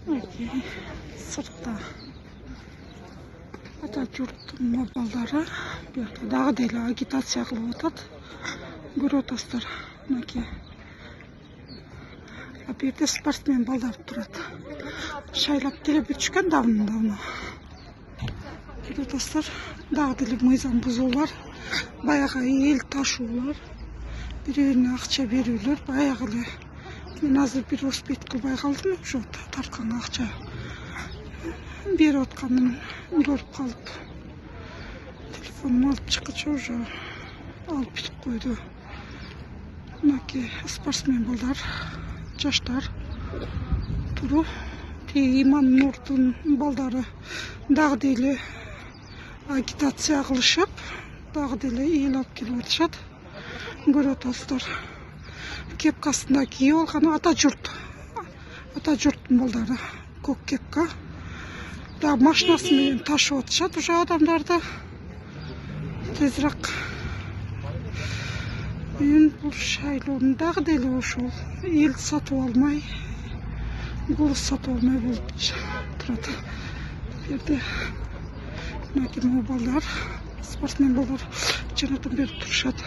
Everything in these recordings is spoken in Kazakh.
Сыртта ата жұрттың балдары дағы дейлі агитация қылып отады. Көріп отырсыздар, мінекей. Берде спортсмен балдар тұрады. Шайлап келіп өтішкен давно. Көріп отырсыздар, дағы дейлі мыйзам бұзулар, баяғы ел ташулар, біреуіне ақша берулер, баяғы мен азыр бір успет қылбай қалдым, жоқ тартқан ақша беріп отқанын көріп қалып, телефонымı алып шыққанша уже алып бітіп қойды. Мінекей спортсмен балдар, жаштар тұру. Иман Нұрдың балдары дағы дейлі агитация қылышып, дағы дейлі ел алып келіп жатышады. Көріп отырсыздар. Кепкасында киіп алған ата жұрттың балдары көк кепка. Дағы машинасымен ташып отырышады уже адамдарды. Тезірек. Мен бұл шайлауын дағы дейлі ошол ел сатып алмай, голос сатып алмай болып тұрады. Берде мәкеме балдар, спортсмен балдар жанатан беріп тұрышады.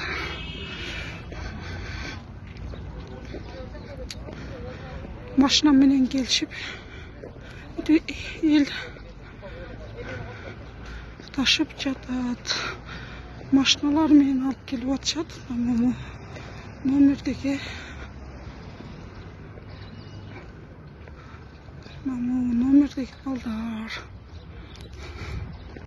Машина менен келишип, ел ташып жатат. Машиналар менен алып келип атышат. Номердеги балдар.